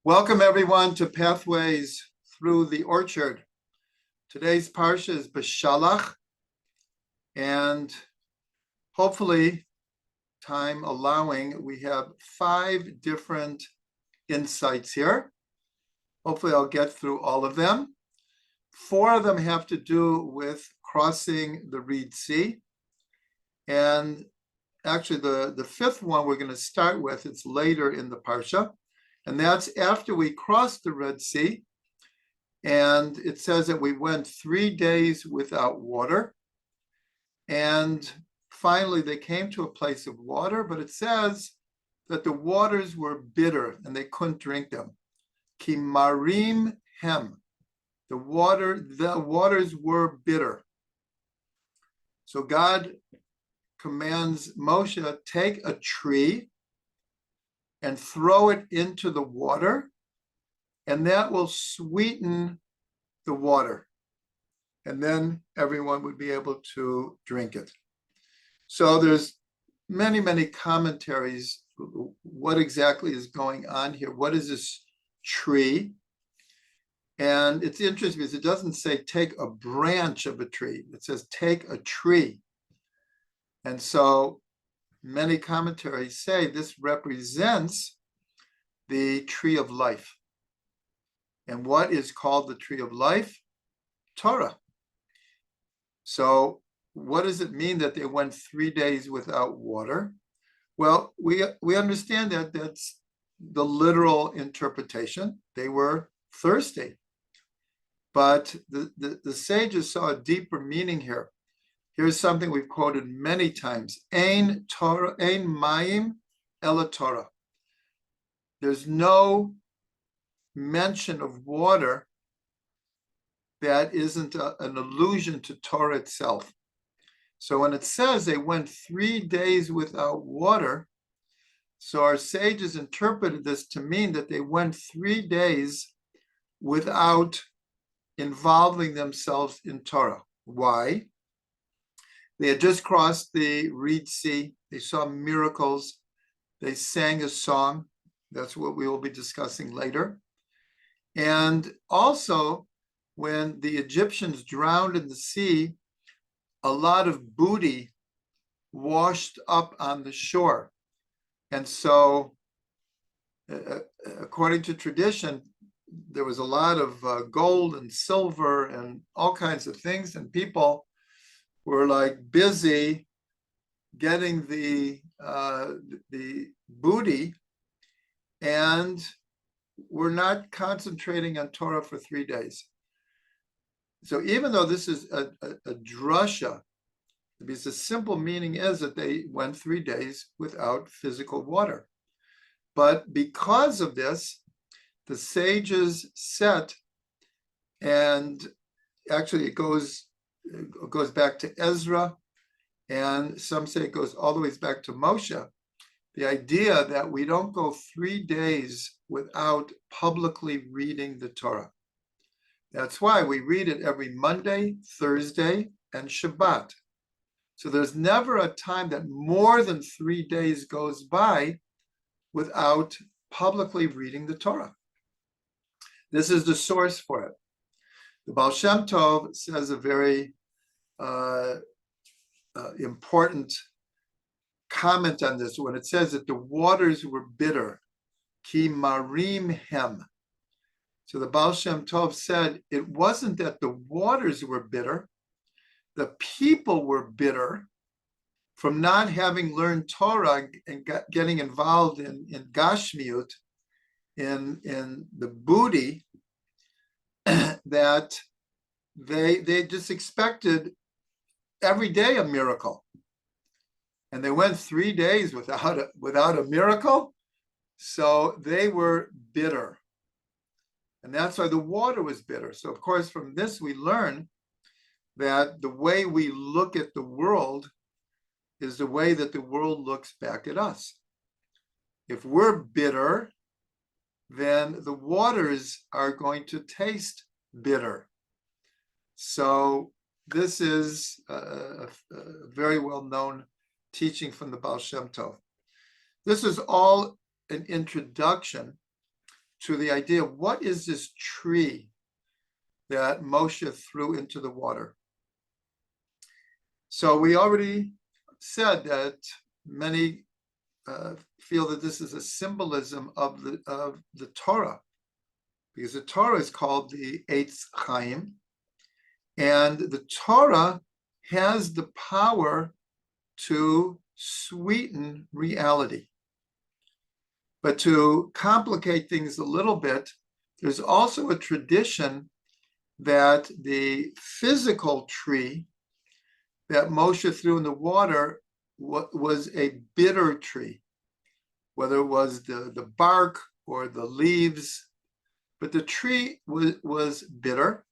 Welcome everyone to Pathways Through the Orchard. Today's parsha is Beshalach, and hopefully, time allowing, we have 5 different insights here. Hopefully I'll get through all of them. 4 of them have to do with crossing the Red Sea. And actually the 5th one we're going to start with, it's later in the parsha. And that's after we crossed the Red Sea. And it says that we went 3 days without water. And finally, they came to a place of water, but it says that the waters were bitter and they couldn't drink them. Ki marim hem. The waters were bitter. So God commands Moshe, take a tree and throw it into the water, and that will sweeten the water. And then everyone would be able to drink it. So there's many, many commentaries. What exactly is going on here? What is this tree? And it's interesting because it doesn't say take a branch of a tree. It says take a tree. And so many commentaries say this represents the tree of life. And what is called the tree of life? Torah. So what does it mean that they went 3 days without water? Well, we understand that that's the literal interpretation. They were thirsty. But the sages saw a deeper meaning here. Here's something we've quoted many times. Ein Torah, ein mayim ela Torah. There's no mention of water that isn't an allusion to Torah itself. So when it says they went 3 days without water, so our sages interpreted this to mean that they went 3 days without involving themselves in Torah. Why? They had just crossed the Red Sea. They saw miracles. They sang a song. That's what we will be discussing later. And also, when the Egyptians drowned in the sea, a lot of booty washed up on the shore. And so, according to tradition, there was a lot of gold and silver and all kinds of things, and people were like busy getting the booty, and we're not concentrating on Torah for 3 days. So even though this is a drasha, because the simple meaning is that they went 3 days without physical water. But because of this, the sages set, and actually it goes back to Ezra, and some say it goes all the way back to Moshe, the idea that we don't go 3 days without publicly reading the Torah. That's why we read it every Monday, Thursday, and Shabbat. So there's never a time that more than 3 days goes by without publicly reading the Torah. This is the source for it. The Baal Shem Tov says a very important comment on this when it says that the waters were bitter. Ki marim hem. So the Baal Shem Tov said it wasn't that the waters were bitter, the people were bitter from not having learned Torah and getting involved in Gashmiut, in the booty, that they just expected every day a miracle. And they went 3 days without a miracle, so they were bitter. And that's why the water was bitter. So of course, from this we learn that the way we look at the world is the way that the world looks back at us. If we're bitter, then the waters are going to taste bitter. So this is a very well-known teaching from the Baal Shem Tov. This is all an introduction to the idea of what is this tree that Moshe threw into the water. So we already said that many feel that this is a symbolism of the Torah, because the Torah is called the Eitz Chaim, and the Torah has the power to sweeten reality. But to complicate things a little bit, there's also a tradition that the physical tree that Moshe threw in the water was a bitter tree, whether it was the bark or the leaves, but the tree was bitter.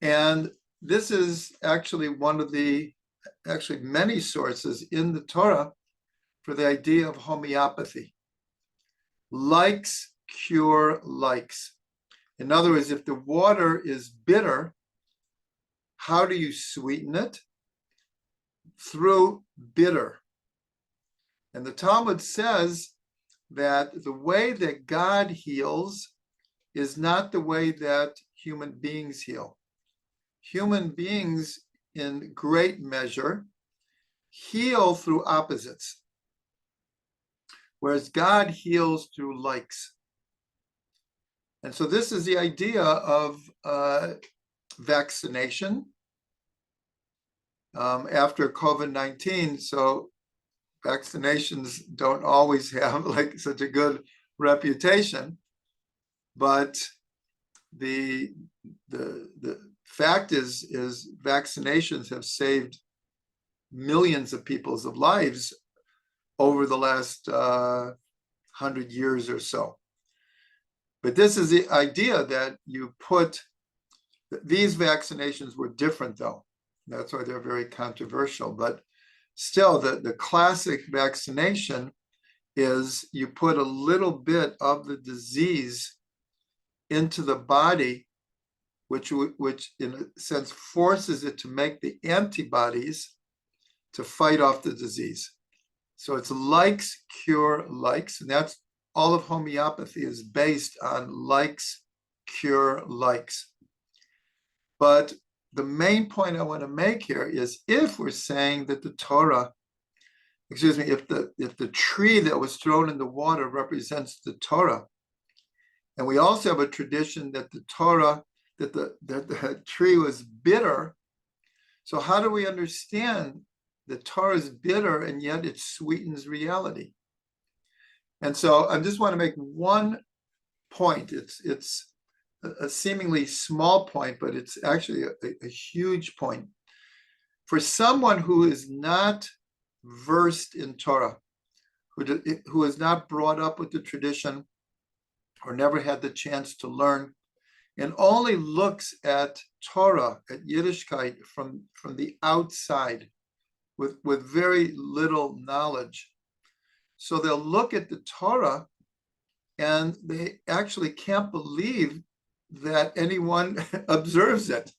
And this is actually one of the many sources in the Torah for the idea of homeopathy. Likes cure likes. In other words, if the water is bitter, how do you sweeten it? Through bitter. And the Talmud says that the way that God heals is not the way that human beings heal. Human beings, in great measure, heal through opposites, whereas God heals through likes. And so this is the idea of vaccination after COVID-19. So vaccinations don't always have like such a good reputation, but the fact is vaccinations have saved millions of people's lives over the last 100 years or so. But this is the idea that you put, these vaccinations were different though. That's why they're very controversial. But still, the classic vaccination is you put a little bit of the disease into the body, which in a sense forces it to make the antibodies to fight off the disease. So it's likes cure likes, and that's all of homeopathy is based on likes cure likes. But the main point I want to make here is, if we're saying that the Torah, if the tree that was thrown in the water represents the Torah, and we also have a tradition that the Torah, that the tree was bitter, so how do we understand the Torah is bitter and yet it sweetens reality? And so I just want to make one point. It's a seemingly small point, but it's actually a huge point. For someone who is not versed in Torah, who is not brought up with the tradition or never had the chance to learn, and only looks at Torah, at Yiddishkeit from the outside with very little knowledge. So they'll look at the Torah and they actually can't believe that anyone observes it.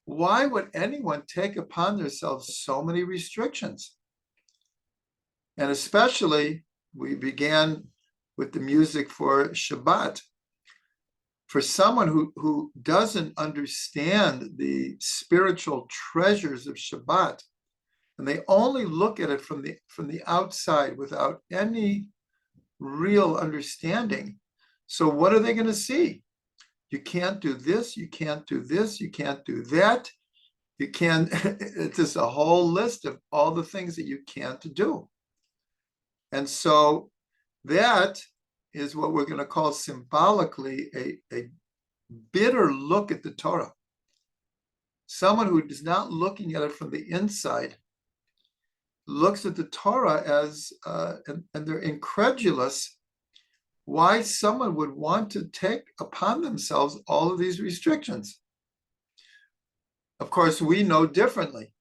Why would anyone take upon themselves so many restrictions? And especially, we began with the music for Shabbat. For someone who doesn't understand the spiritual treasures of Shabbat, and they only look at it from the outside without any real understanding. So what are they going to see? You can't do this, you can't do this, you can't do that. You can't, it's just a whole list of all the things that you can't do. And so that is what we're going to call symbolically a bitter look at the Torah. Someone who is not looking at it from the inside looks at the Torah as, and they're incredulous why someone would want to take upon themselves all of these restrictions. Of course, we know differently.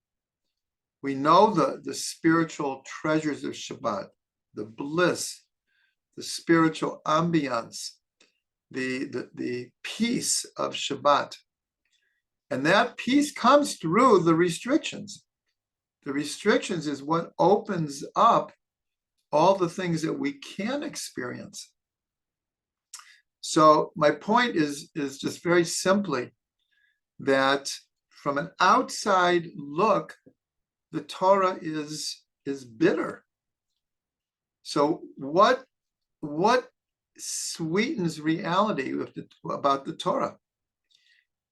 We know the spiritual treasures of Shabbat, the bliss, the spiritual ambiance, the peace of Shabbat. And that peace comes through the restrictions. The restrictions is what opens up all the things that we can experience. So my point is just very simply that from an outside look, the Torah is bitter. So what sweetens reality about the Torah?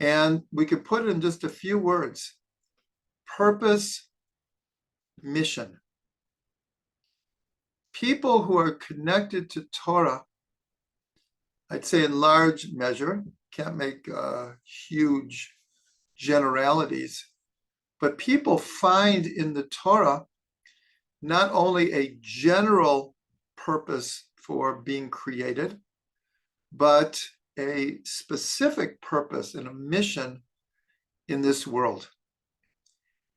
And we could put it in just a few words: purpose, mission. People who are connected to Torah, I'd say in large measure, can't make huge generalities, but people find in the Torah not only a general purpose for being created, but a specific purpose and a mission in this world.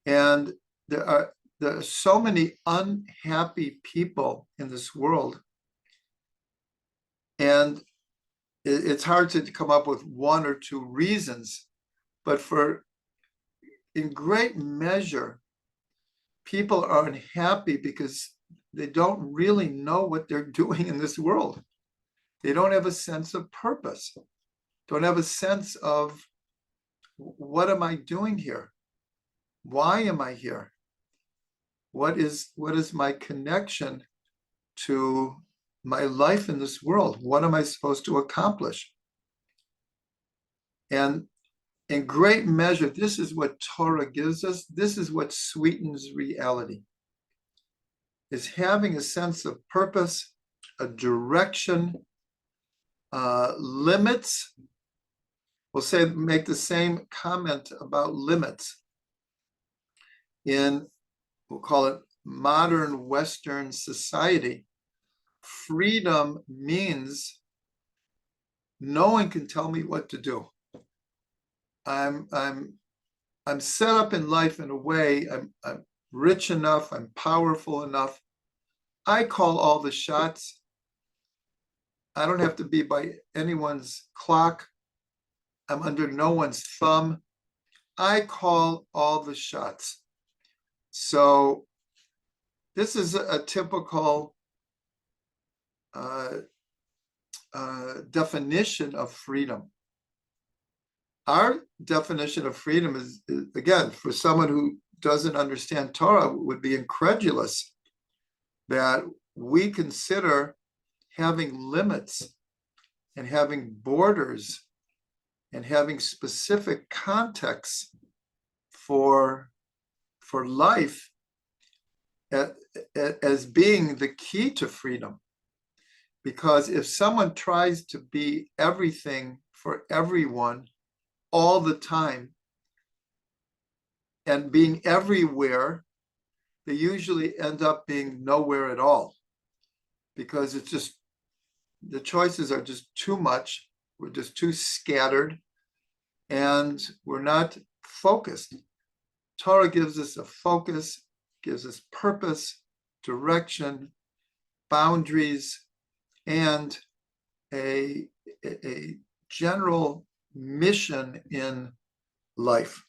And there are so many unhappy people in this world, and it's hard to come up with one or two reasons, but in great measure, people are unhappy because they don't really know what they're doing in this world. They don't have a sense of purpose, don't have a sense of, what am I doing here? Why am I here? What is my connection to my life in this world? What am I supposed to accomplish? And in great measure, this is what Torah gives us. This is what sweetens reality, is having a sense of purpose, a direction, limits. We'll make the same comment about limits. We'll call it modern Western society, freedom means no one can tell me what to do. I'm set up in life in a way, I'm rich enough, I'm powerful enough. I call all the shots. I don't have to be by anyone's clock. I'm under no one's thumb. I call all the shots. So this is a typical definition of freedom. Our definition of freedom is, again, for someone who doesn't understand Torah, would be incredulous that we consider having limits and having borders and having specific contexts for life as being the key to freedom. Because if someone tries to be everything for everyone all the time and being everywhere, they usually end up being nowhere at all, because it's just, the choices are just too much. We're just too scattered and we're not focused. Torah gives us a focus, gives us purpose, direction, boundaries, and a general mission in life.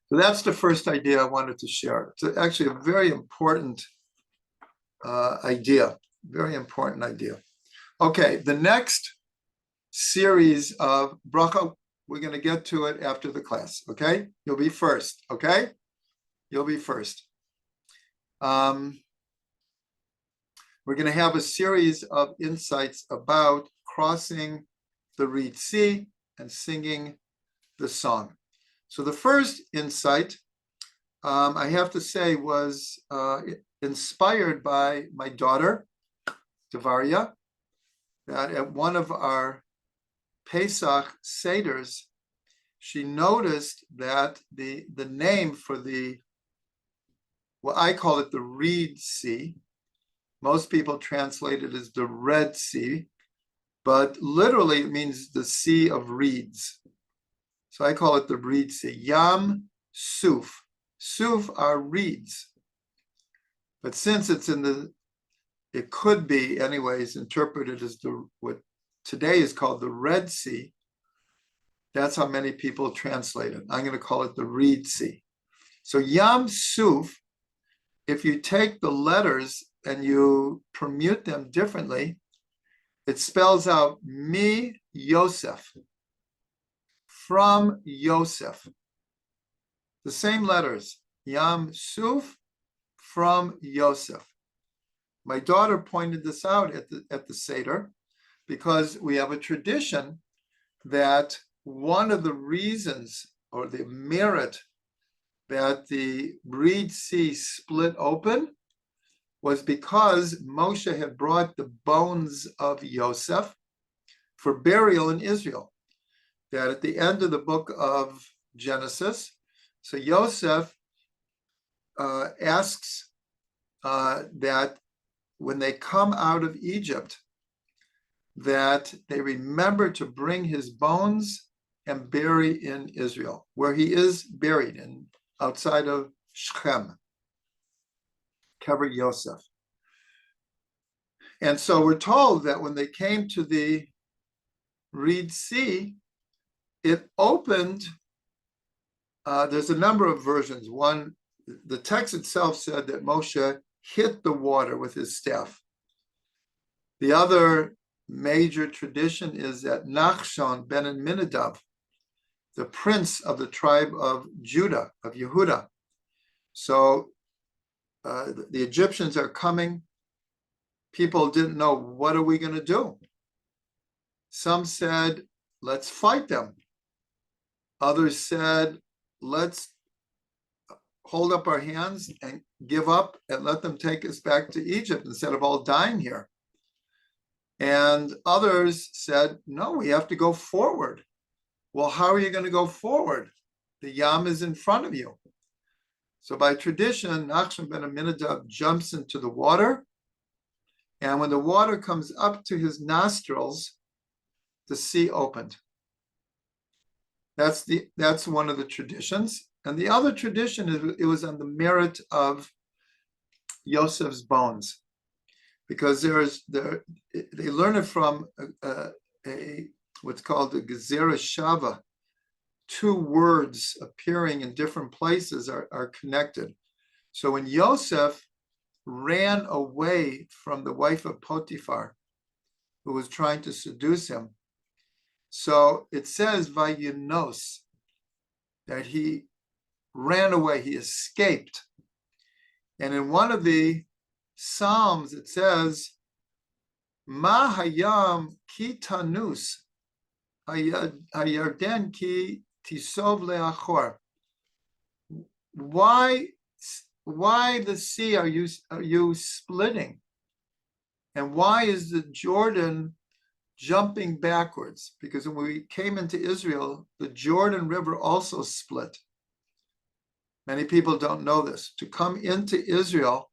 So that's the first idea I wanted to share. It's actually a very important idea, very important idea. Okay, the next series of bracha, we're going to get to it after the class, okay? You'll be first, okay? You'll be first. We're going to have a series of insights about crossing the Reed Sea and singing the song. So the first insight, I have to say, was inspired by my daughter, Devaria, that at one of our Pesach Seders, she noticed that the name for well, I call it the Reed Sea. Most people translate it as the Red Sea, but literally it means the Sea of Reeds. So I call it the Reed Sea. Yam Suf. Suf are reeds. But since it's it could be anyways interpreted as what today is called the Red Sea, that's how many people translate it. I'm going to call it the Reed Sea. So Yam Suf, if you take the letters and you permute them differently, It spells out mi Yosef, from Yosef. The same letters, Yam Suf, from Yosef. My daughter pointed this out at the Seder because we have a tradition that one of the reasons or the merit that the Reed Sea split open was because Moshe had brought the bones of Yosef for burial in Israel. That at the end of the book of Genesis, so Yosef asks that when they come out of Egypt, that they remember to bring his bones and bury in Israel, where he is buried in outside of Shechem, Kever Yosef. And so we're told that when they came to the Reed Sea, it opened. There's a number of versions. One, the text itself said that Moshe hit the water with his staff. The other major tradition is that Nachshon ben Aminadab, the prince of the tribe of Judah, of Yehuda. So the Egyptians are coming. People didn't know, what are we going to do? Some said, let's fight them. Others said, let's hold up our hands and give up and let them take us back to Egypt instead of all dying here. And others said, no, we have to go forward. Well, how are you going to go forward? The Yam is in front of you. So by tradition, Nachshon ben Aminadab jumps into the water. And when the water comes up to his nostrils, the sea opened. That's one of the traditions. And the other tradition is it was on the merit of Yosef's bones, because they learn it from what's called the Gezerah Shava. Two words appearing in different places are connected. So when Yosef ran away from the wife of Potiphar, who was trying to seduce him, so it says Vayinos, that he ran away, he escaped. And in one of the Psalms, it says, Ma hayam ki tanus, hayarden ki tisov leachor. Why the sea are you splitting? And why is the Jordan jumping backwards? Because when we came into Israel, the Jordan River also split. Many people don't know this. To come into Israel,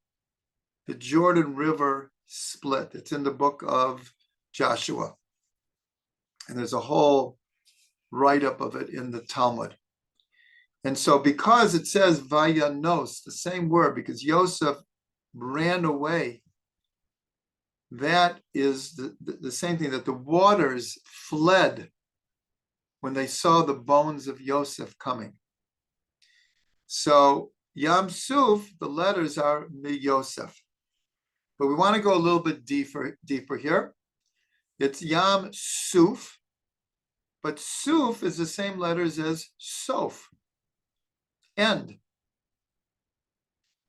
the Jordan River split. It's in the book of Joshua. And there's a whole write-up of it in the Talmud. And so because it says Vayanos, the same word, because Yosef ran away, that is the same thing, that the waters fled when they saw the bones of Yosef coming. So Yam Suf, the letters are Mi Yosef. But we want to go a little bit deeper here. It's Yam Suf, but Suf is the same letters as Sof, end.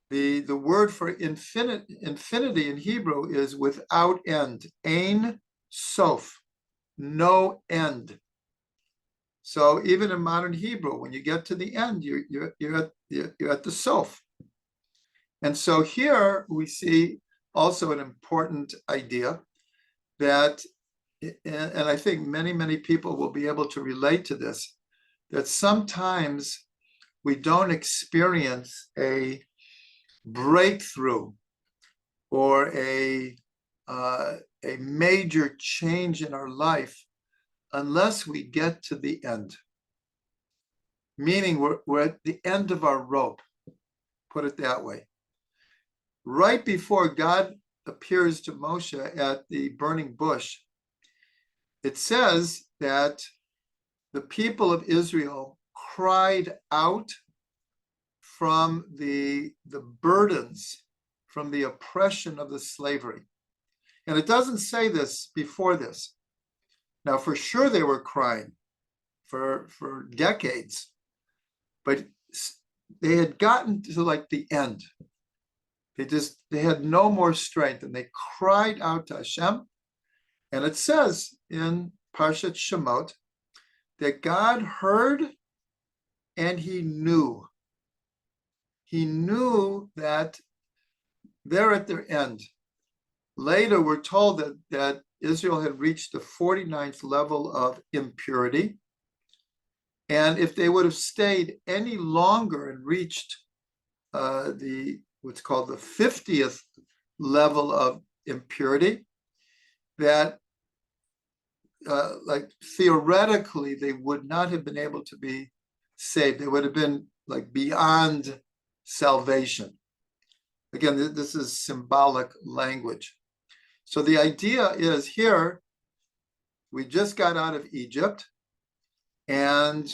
The word for infinity in Hebrew is without end. Ein Sof, no end. So even in modern Hebrew, when you get to the end, you're at the Sof. And so here we see also an important idea that, and I think many people will be able to relate to this, that sometimes we don't experience a breakthrough or a major change in our life unless we get to the end. Meaning we're at the end of our rope, put it that way. Right before God appears to Moshe at the burning bush, it says that the people of Israel cried out from the burdens, from the oppression of the slavery. And it doesn't say this before this. Now, for sure, they were crying for decades, but they had gotten to like the end. They had no more strength, and they cried out to Hashem. And it says in Parshat Shemot that God heard and he knew. He knew that they're at their end. Later, we're told that Israel had reached the 49th level of impurity. And if they would have stayed any longer and reached what's called the 50th level of impurity, that like theoretically they would not have been able to be saved. They would have been like beyond salvation. Again, this is symbolic language. So the idea is here, we just got out of Egypt and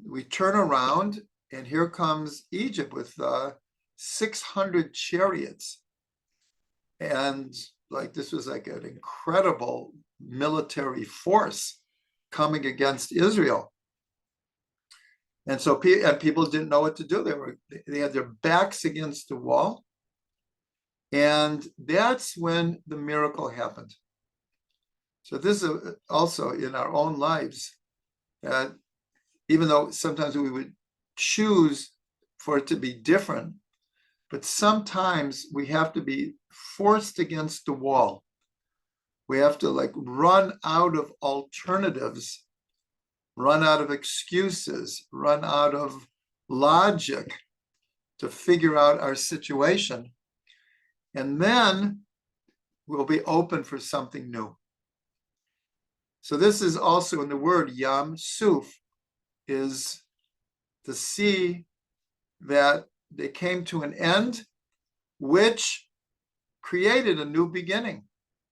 we turn around and here comes Egypt with 600 chariots. And like this was like an incredible military force coming against Israel. And so people didn't know what to do. They had their backs against the wall. And that's when the miracle happened. So this is also in our own lives, that even though sometimes we would choose for it to be different, but sometimes we have to be forced against the wall. We have to like run out of alternatives, run out of excuses, run out of logic to figure out our situation. And then we'll be open for something new. So this is also in the word Yam Suf, is the sea that they came to an end, which created a new beginning.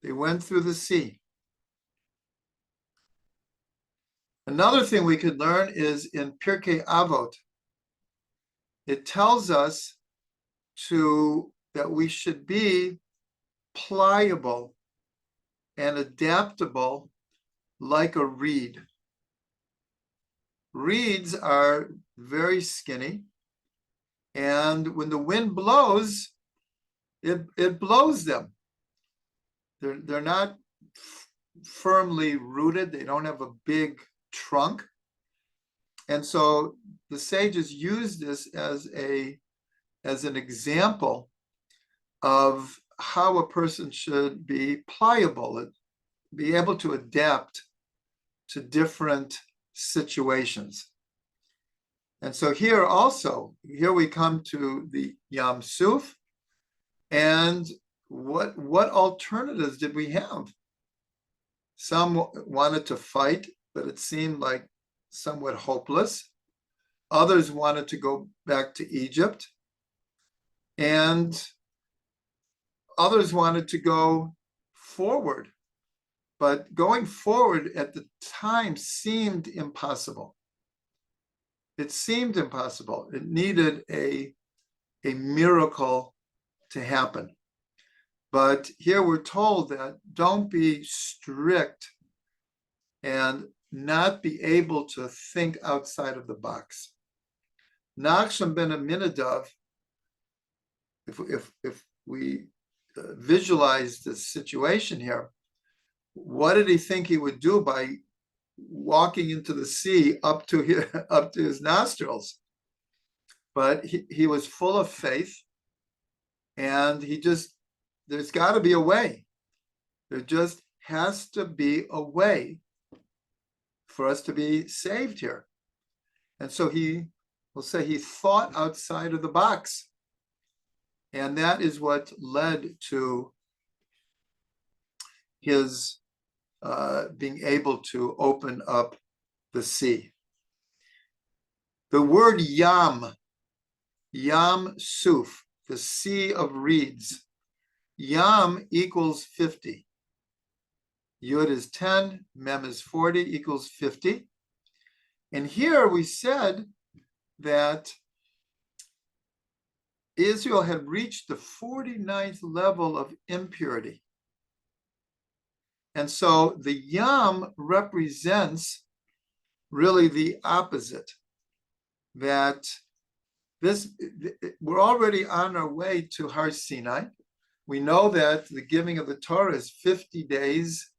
They went through the sea. Another thing we could learn is in Pirkei Avot. It tells us that we should be pliable and adaptable like a reed. Reeds are very skinny, and when the wind blows, it blows them. They're not firmly rooted. They don't have a big trunk. And so the sages use this as an example of how a person should be pliable, be able to adapt to different situations. And so here we come to the Yam Suf, and what alternatives did we have? Some wanted to fight, but it seemed like somewhat hopeless. Others wanted to go back to Egypt, and others wanted to go forward. But going forward at the time seemed impossible. It seemed impossible. It needed a miracle to happen. But here we're told that don't be strict and not be able to think outside of the box. Nachshon ben Aminadav, if we visualize the situation here, what did he think he would do by walking into the sea up to his nostrils? But he was full of faith, and there's got to be a way. There just has to be a way for us to be saved here. And so he thought outside of the box. And that is what led to his being able to open up the sea. The word Yam Suf, the sea of reeds. Yam equals 50. Yud is 10, Mem is 40, equals 50. And here we said that Israel had reached the 49th level of impurity. And so the Yam represents really the opposite, that we're already on our way to Har Sinai. We know that the giving of the Torah is 50 days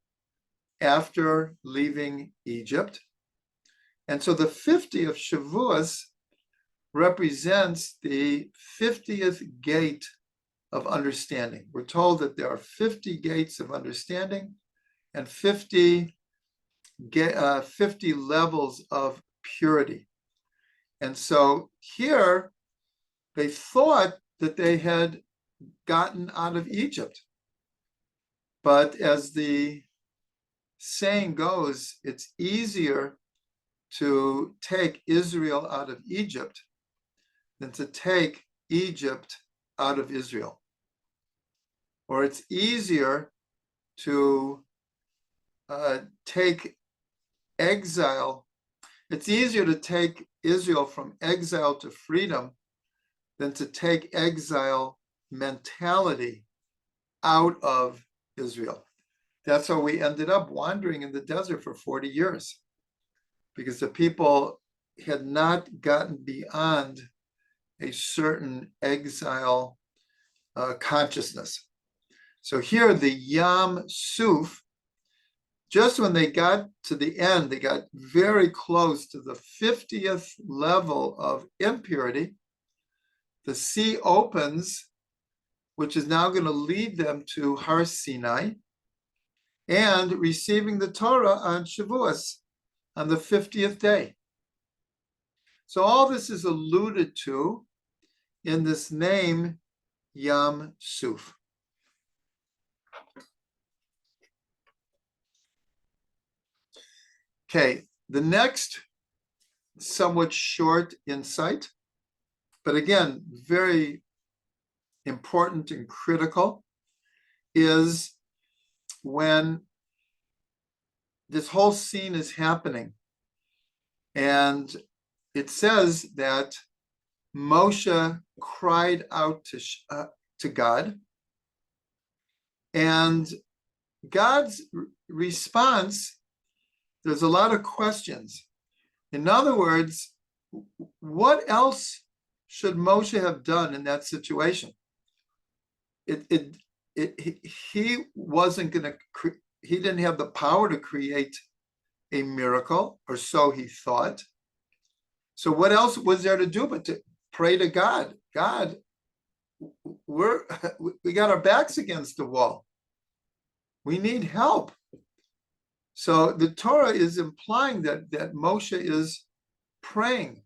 after leaving Egypt. And so the 50 of Shavuos represents the 50th gate of understanding. We're told that there are 50 gates of understanding and 50 levels of purity. And so here they thought that they had gotten out of Egypt. But as the saying goes, it's easier to take Israel out of Egypt than to take Egypt out of Israel. Or it's easier to take exile. It's easier to take Israel from exile to freedom than to take exile mentality out of Israel. That's how we ended up wandering in the desert for 40 years, because the people had not gotten beyond a certain exile consciousness. So here the Yam Suf, just when they got to the end, they got very close to the 50th level of impurity. The sea opens, which is now going to lead them to Har Sinai and receiving the Torah on Shavuos on the 50th day. So all this is alluded to in this name, Yam Suf. Okay, the next somewhat short insight, but again, very important and critical, is when this whole scene is happening. And it says that Moshe cried out to God, and God's response, there's a lot of questions. In other words, what else should Moshe have done in that situation? He wasn't going to, he didn't have the power to create a miracle, or so he thought. So what else was there to do but to pray to God? God, we got our backs against the wall. We need help. So the Torah is implying that Moshe is praying.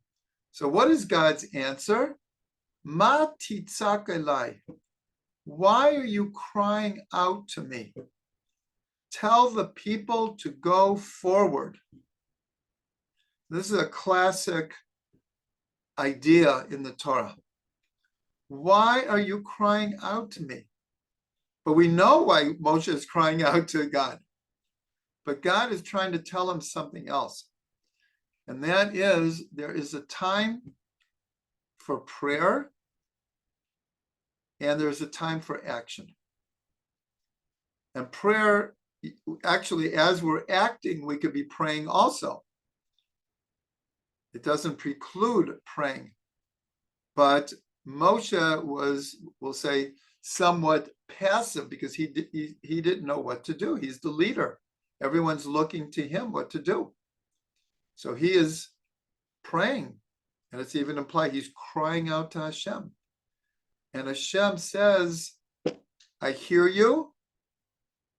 So what is God's answer? Ma titzak elai. Why are you crying out to me? Tell the people to go forward. This is a classic idea in the Torah. Why are you crying out to me? But we know why Moshe is crying out to God. But God is trying to tell him something else. And that is, there is a time for prayer and there's a time for action. And prayer, actually, as we're acting, we could be praying also. It doesn't preclude praying. But Moshe was, we'll say, somewhat passive because he didn't know what to do. He's the leader. Everyone's looking to him what to do. So he is praying. And it's even implied he's crying out to Hashem. And Hashem says, I hear you,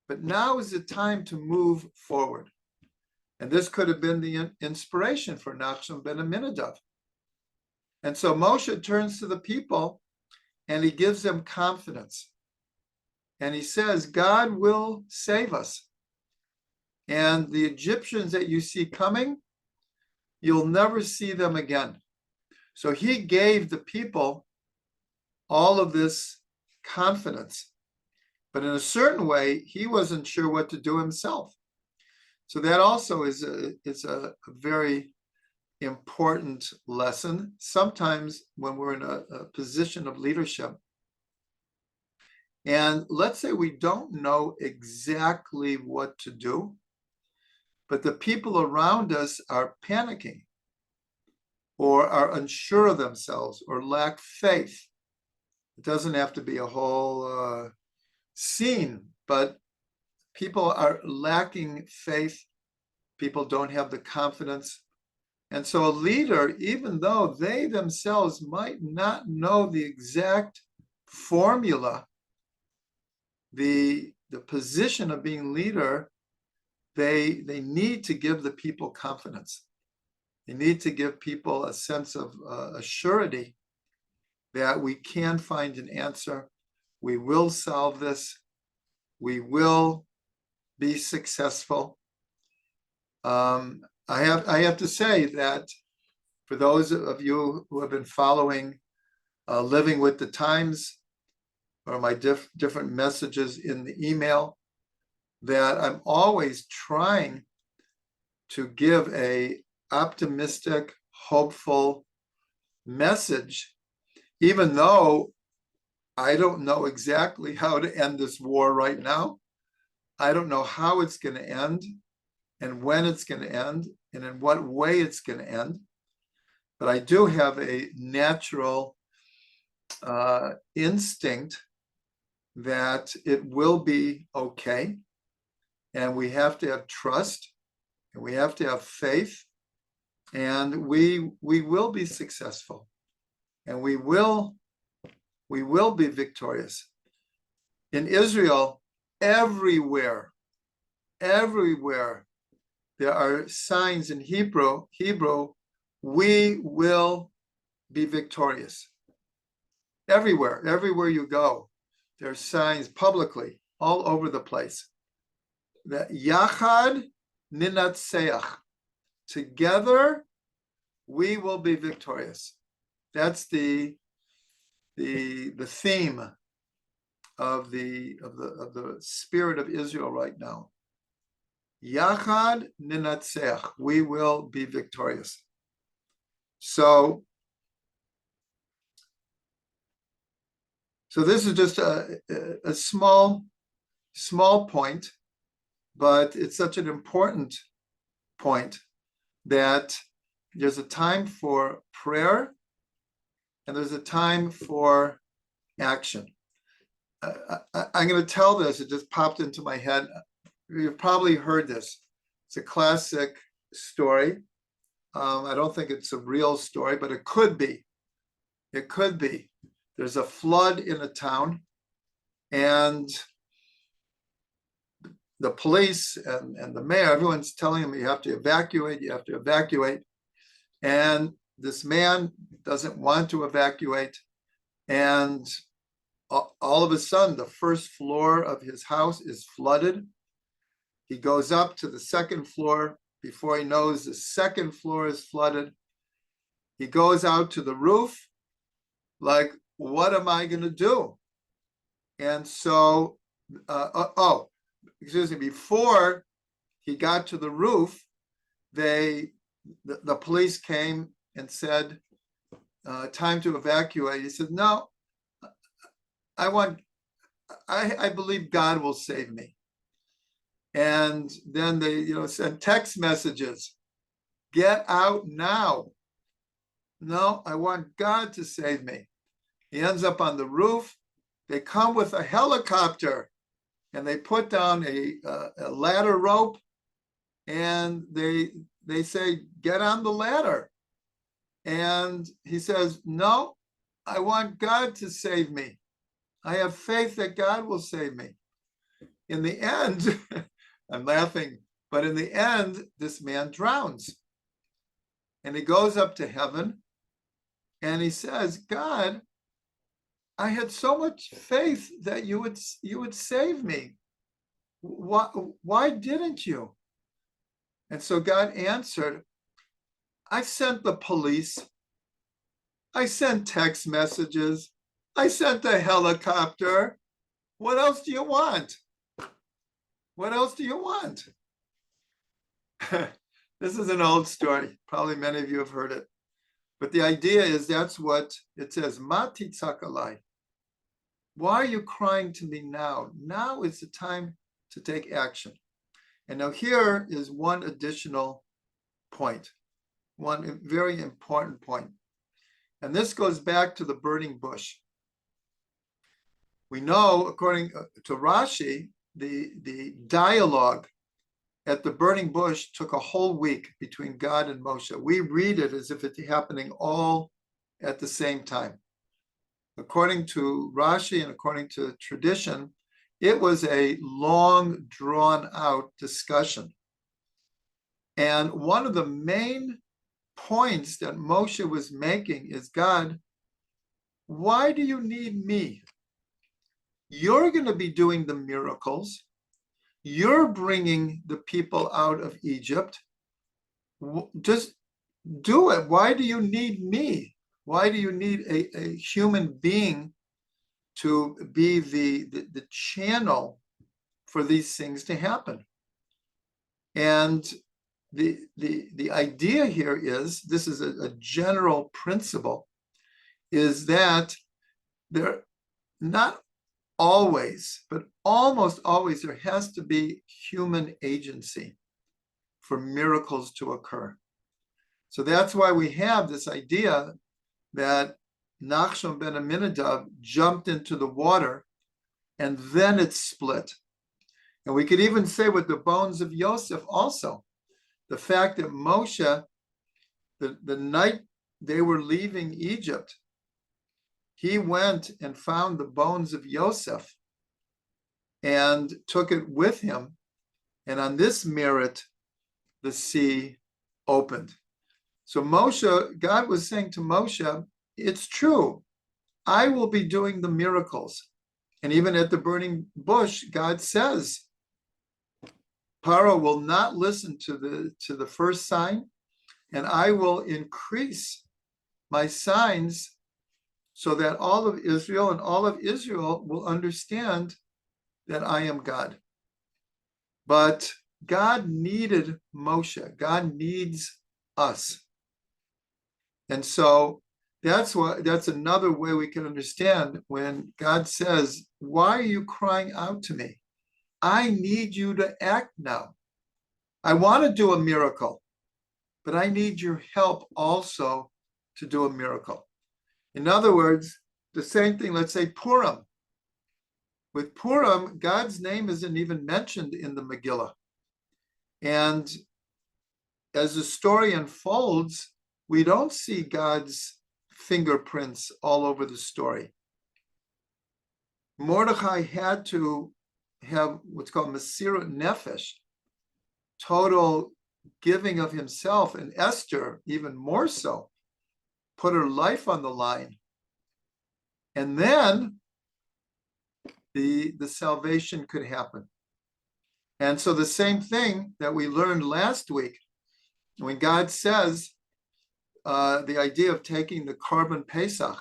but now is the time to move forward. And this could have been the inspiration for Nachshon ben Aminadab. And so Moshe turns to the people and he gives them confidence. And he says, God will save us. And the Egyptians that you see coming, you'll never see them again. So he gave the people all of this confidence. But in a certain way, he wasn't sure what to do himself. So that also is a very important lesson. Sometimes when we're in a position of leadership, And let's say we don't know exactly what to do, but the people around us are panicking or are unsure of themselves or lack faith. It doesn't have to be a whole scene, but people are lacking faith. People don't have the confidence. And so a leader, even though they themselves might not know the exact formula, the position of being leader, they need to give the people confidence. They need to give people a sense of assurity that we can find an answer. We will solve this. We will be successful. I have to say that for those of you who have been following Living with the Times or my different messages in the email, that I'm always trying to give a optimistic, hopeful message, even though I don't know exactly how to end this war right now. I don't know how it's going to end and when it's going to end and in what way it's going to end. But I do have a natural instinct that it will be okay. And we have to have trust and we have to have faith, and we will be successful, and we will be victorious. In Israel, everywhere there are signs in Hebrew, we will be victorious. Everywhere you go, there are signs publicly all over the place that Yachad Ninatseach, together we will be victorious. That's the theme of the spirit of Israel right now. Yachad Ninatseach, we will be victorious. So this is just a small point, but it's such an important point that there's a time for prayer and there's a time for action. I'm going to tell this, it just popped into my head. You've probably heard this. It's a classic story. I don't think it's a real story, but it could be. It could be. There's a flood in a town, and the police and the mayor, everyone's telling him you have to evacuate. And this man doesn't want to evacuate. And all of a sudden, the first floor of his house is flooded. He goes up to the second floor. Before he knows, the second floor is flooded. He goes out to the roof, like, what am I going to do? And so, before he got to the roof, the police came and said, time to evacuate. He said, no, I believe God will save me. And then they, sent text messages, get out now. No, I want God to save me. He ends up on the roof. They come with a helicopter and they put down a ladder rope, and they say, get on the ladder. And he says, no, I want God to save me. I have faith that God will save me. In the end, I'm laughing, but in the end, this man drowns. And he goes up to heaven and he says, God, I had so much faith that you would save me. Why didn't you? And so God answered, I sent the police. I sent text messages. I sent a helicopter. What else do you want? What else do you want? This is an old story. Probably many of you have heard it. But the idea is that's what it says, Ma titzakalai. Why are you crying to me now? Now is the time to take action. And now here is one additional point, one very important point. And this goes back to the burning bush. We know, according to Rashi, the dialogue at the burning bush took a whole week between God and Moshe. We read it as if it's happening all at the same time. According to Rashi and according to tradition, it was a long, drawn-out discussion. And one of the main points that Moshe was making is, God, why do you need me? You're going to be doing the miracles. You're bringing the people out of Egypt. Just do it. Why do you need me? Why do you need a human being to be the channel for these things to happen? And the idea here is, this is a general principle, is that there, not always, but almost always, there has to be human agency for miracles to occur. So that's why we have this idea that Nachshon ben Aminadab jumped into the water and then it split. And we could even say with the bones of Yosef also, the fact that Moshe, the night they were leaving Egypt, he went and found the bones of Yosef and took it with him. And on this merit, the sea opened. So Moshe, God was saying to Moshe, it's true, I will be doing the miracles. And even at the burning bush, God says, Paro will not listen to the first sign, and I will increase my signs so that all of Israel and all of Israel will understand that I am God. But God needed Moshe. God needs us. And so that's another way we can understand when God says, why are you crying out to me? I need you to act now. I want to do a miracle, but I need your help also to do a miracle. In other words, the same thing, let's say Purim. With Purim, God's name isn't even mentioned in the Megillah. And as the story unfolds, we don't see God's fingerprints all over the story. Mordechai had to have what's called Mesirut Nefesh, total giving of himself, and Esther even more so, put her life on the line. And then the salvation could happen. And so the same thing that we learned last week, when God says the idea of taking the Korban Pesach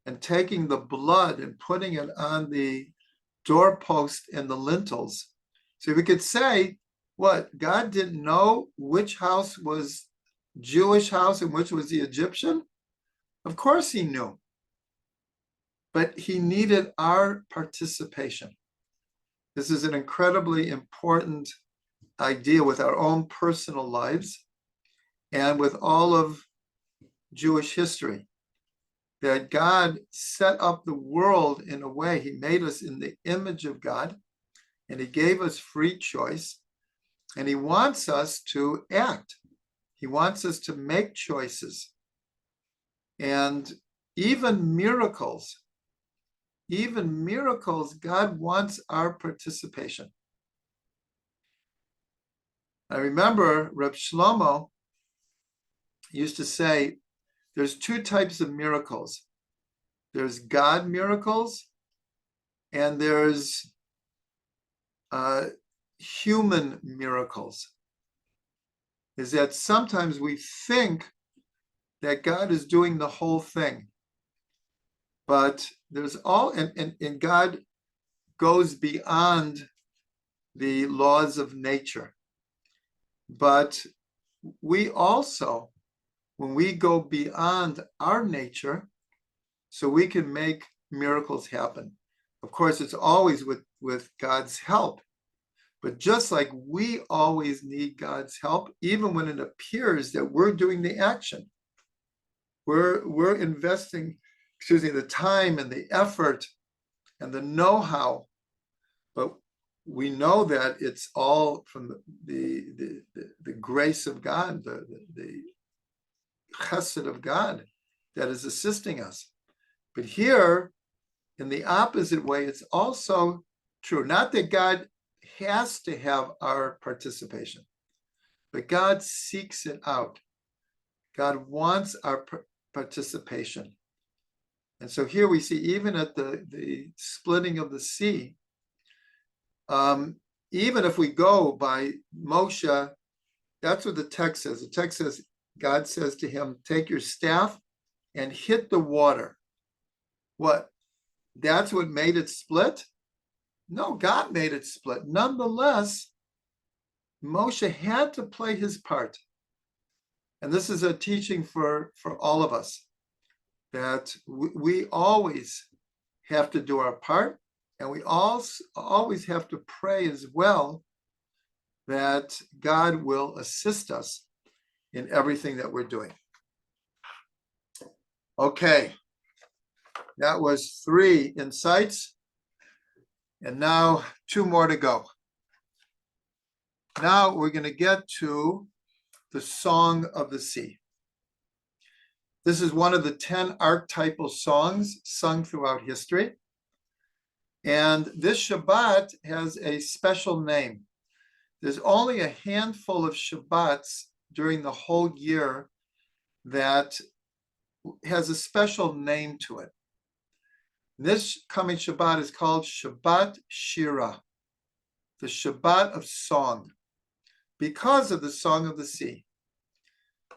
and taking the blood and putting it on the doorpost and the lintels. So we could say, what, God didn't know which house was Jewish house and which was the Egyptian? Of course he knew. But he needed our participation. This is an incredibly important idea with our own personal lives and with all of Jewish history, that God set up the world in a way. He made us in the image of God, and he gave us free choice, and he wants us to act. He wants us to make choices. And even miracles, God wants our participation. I remember Reb Shlomo used to say, there's two types of miracles. There's God miracles, and there's human miracles. Is that sometimes we think that God is doing the whole thing, but there's all, and God goes beyond the laws of nature. But we also, when we go beyond our nature, so we can make miracles happen. Of course, it's always with God's help. But just like we always need God's help, even when it appears that we're doing the action, we're investing, the time and the effort and the know-how, but we know that it's all from the grace of God, the chesed of God that is assisting us. But here, in the opposite way, it's also true. Not that God has to have our participation, but God seeks it out. God wants our participation. And so here we see, even at the splitting of the sea, even if we go by Moshe, that's what the text says. The text says, God says to him, take your staff and hit the water. What? That's what made it split? No, God made it split. Nonetheless, Moshe had to play his part. And this is a teaching for all of us, that we always have to do our part, and we always have to pray as well that God will assist us in everything that we're doing. Okay, that was 3 insights, and now 2 more to go. Now we're going to get to the Song of the Sea. This is one of the 10 archetypal songs sung throughout history. And this Shabbat has a special name. There's only a handful of Shabbats during the whole year that has a special name to it. This coming Shabbat is called Shabbat Shira, the Shabbat of song, because of the Song of the Sea.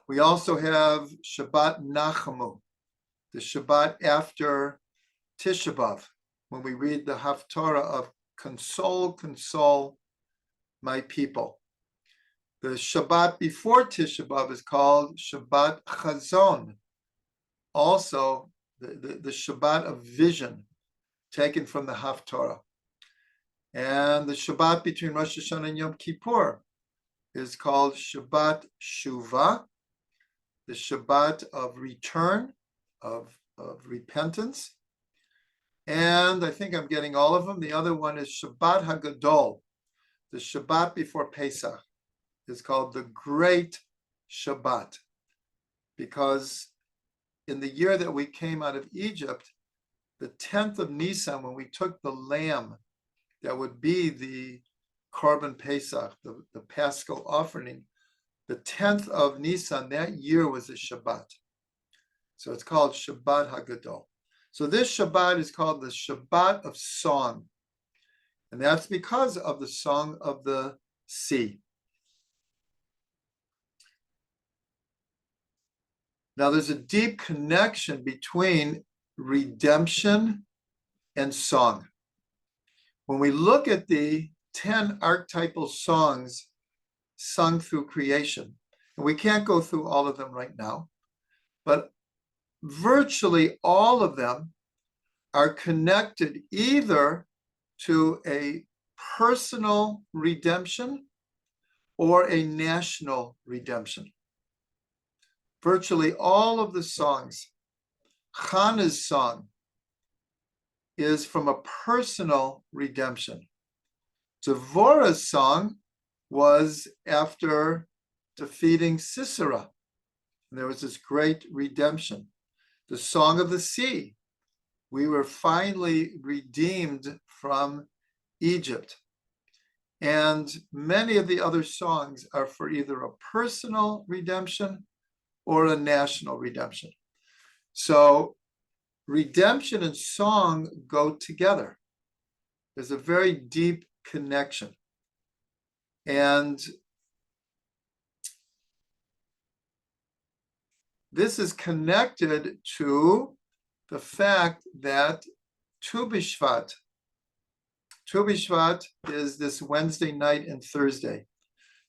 We also have Shabbat Nachamu, the Shabbat after Tisha B'Av, when we read the Haftarah of console, console my people. The Shabbat before Tisha B'Av is called Shabbat Chazon, also the Shabbat of vision, taken from the Haftarah. And the Shabbat between Rosh Hashanah and Yom Kippur is called Shabbat Shuvah, the Shabbat of return, of repentance. And I think I'm getting all of them. The other one is Shabbat HaGadol, the Shabbat before Pesach. Is called the Great Shabbat, because in the year that we came out of Egypt, the 10th of Nisan, when we took the lamb that would be the Korban Pesach, the Paschal offering, the 10th of Nisan, that year was a Shabbat. So it's called Shabbat HaGadol. So this Shabbat is called the Shabbat of Song. And that's because of the Song of the Sea. Now, there's a deep connection between redemption and song. When we look at the 10 archetypal songs sung through creation, and we can't go through all of them right now, but virtually all of them are connected either to a personal redemption or a national redemption. Virtually all of the songs. Chana's song is from a personal redemption. Devorah's song was after defeating Sisera. And there was this great redemption. The Song of the Sea, we were finally redeemed from Egypt. And many of the other songs are for either a personal redemption or a national redemption. So redemption and song go together. There's a very deep connection. And this is connected to the fact that Tu B'Shvat is this Wednesday night and Thursday.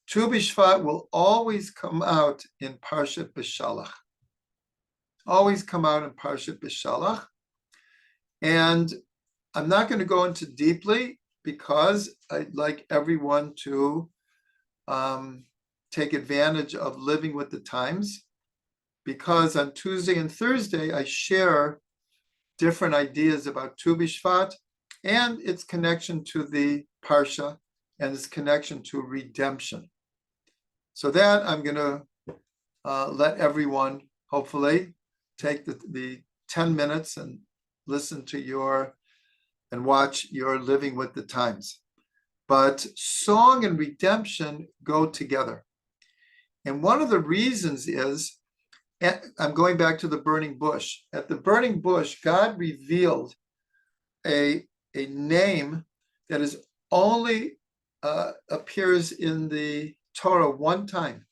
Tu B'Shvat will always come out in Parshat Beshalach. Always come out in Parshat Beshalach. And I'm not going to go into deeply because I'd like everyone to take advantage of living with the times, because on Tuesday and Thursday, I share different ideas about Tu B'Shvat and its connection to the Parsha and its connection to redemption. So that I'm going to let everyone hopefully take the 10 minutes and listen to and watch your Living with the Times. But song and redemption go together. And one of the reasons is, I'm going back to the burning bush. At the burning bush, God revealed a name that is only appears in the Torah one time.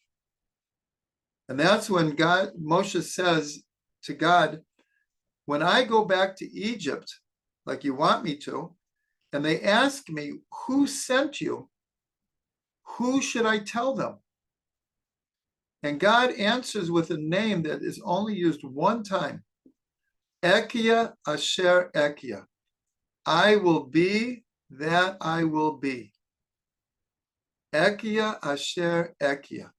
And that's when Moshe says to God, when I go back to Egypt, like you want me to, and they ask me, who sent you? Who should I tell them? And God answers with a name that is only used one time. Ekia Asher Ekia. I will be that I will be. Ekia Asher Ekia.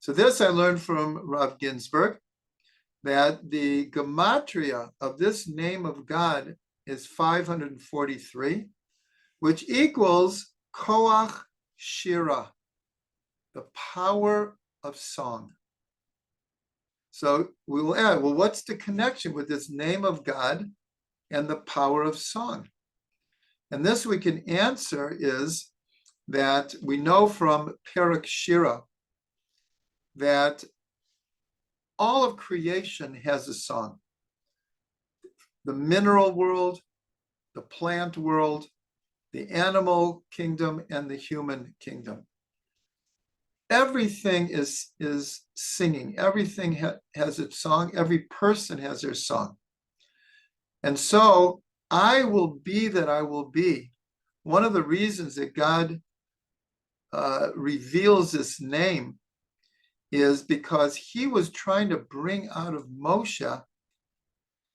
So this I learned from Rav Ginsburg, that the gematria of this name of God is 543, which equals Koach Shira, the power of song. So we will add, well, what's the connection with this name of God and the power of song? And this we can answer is that we know from Perek Shira that all of creation has a song. The mineral world, the plant world, the animal kingdom, and the human kingdom. Everything is singing. Everything has its song. Every person has their song. And so I will be that I will be. One of the reasons that God reveals this name is because he was trying to bring out of Moshe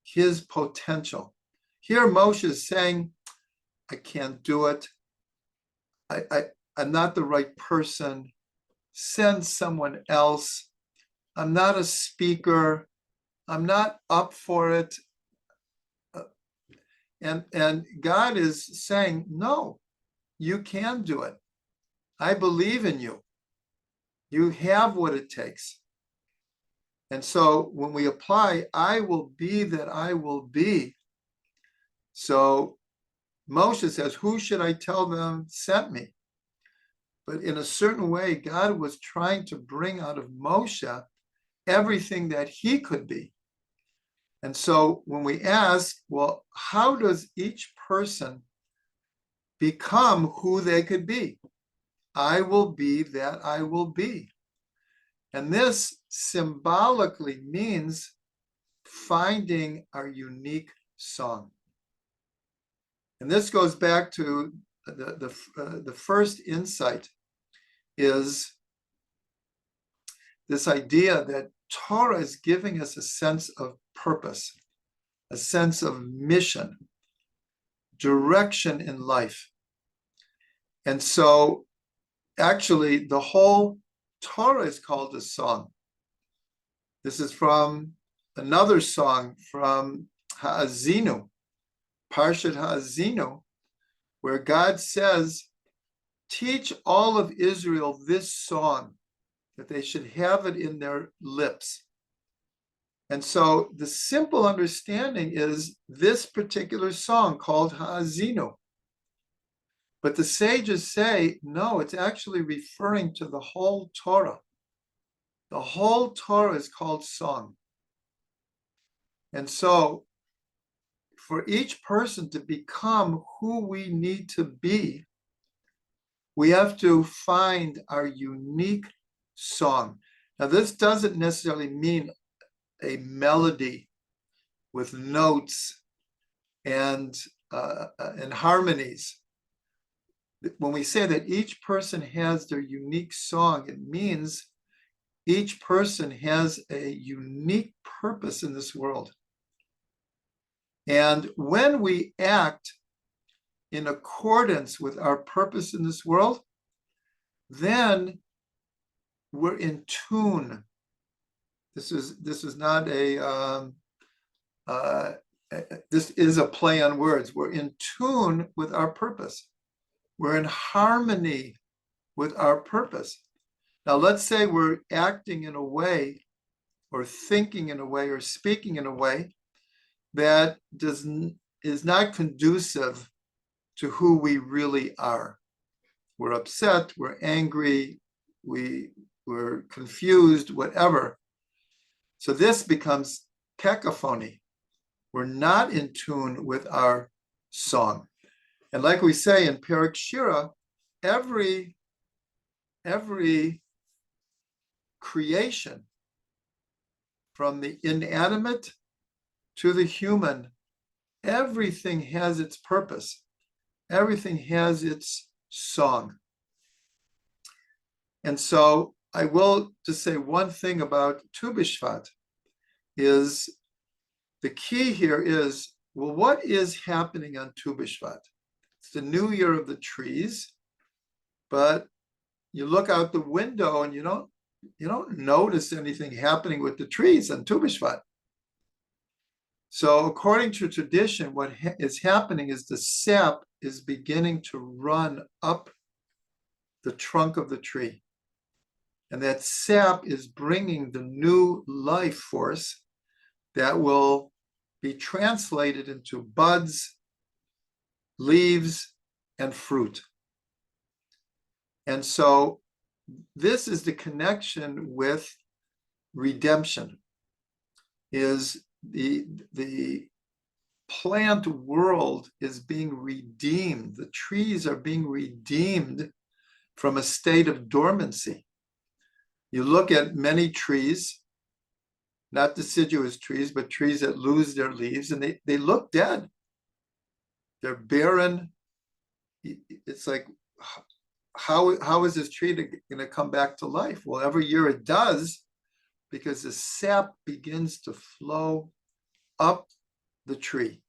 his potential. Here Moshe is saying, I can't do it. I'm not the right person. Send someone else. I'm not a speaker. I'm not up for it. And God is saying, no, you can do it. I believe in you. You have what it takes. And so when we apply, I will be that I will be. So Moshe says, who should I tell them sent me? But in a certain way, God was trying to bring out of Moshe everything that he could be. And so when we ask, well, how does each person become who they could be? I will be that I will be. And this symbolically means finding our unique song. And this goes back to the first insight is this idea that Torah is giving us a sense of purpose, a sense of mission, direction in life. And so actually the whole Torah is called a song. This is from another song from Ha'azinu, Parshat Ha'azinu, where God says, teach all of Israel this song, that they should have it in their lips. And so the simple understanding is this particular song called Ha'azinu. But the sages say, no, it's actually referring to the whole Torah. The whole Torah is called song. And so for each person to become who we need to be, we have to find our unique song. Now, this doesn't necessarily mean a melody with notes and harmonies. When we say that each person has their unique song, it means each person has a unique purpose in this world. And when we act in accordance with our purpose in this world, then we're in tune. This is not this is a play on words. We're in tune with our purpose. We're in harmony with our purpose. Now, let's say we're acting in a way, or thinking in a way, or speaking in a way that is not conducive to who we really are. We're upset, we're angry, we're confused, whatever. So this becomes cacophony. We're not in tune with our song. And like we say in Perek Shira, every creation, from the inanimate to the human, everything has its purpose. Everything has its song. And so I will just say one thing about Tu B'Shvat is the key here is, well, what is happening on Tu B'Shvat? It's the new year of the trees, but you look out the window and you don't notice anything happening with the trees on Tu B'Shvat. So according to tradition, what is happening is the sap is beginning to run up the trunk of the tree. And that sap is bringing the new life force that will be translated into buds, leaves, and fruit. And so this is the connection with redemption, is the plant world is being redeemed. The trees are being redeemed from a state of dormancy. You look at many trees, not deciduous trees, but trees that lose their leaves, and they look dead. They're barren. It's like, how is this tree going to come back to life? Well, every year it does, because the sap begins to flow up the tree.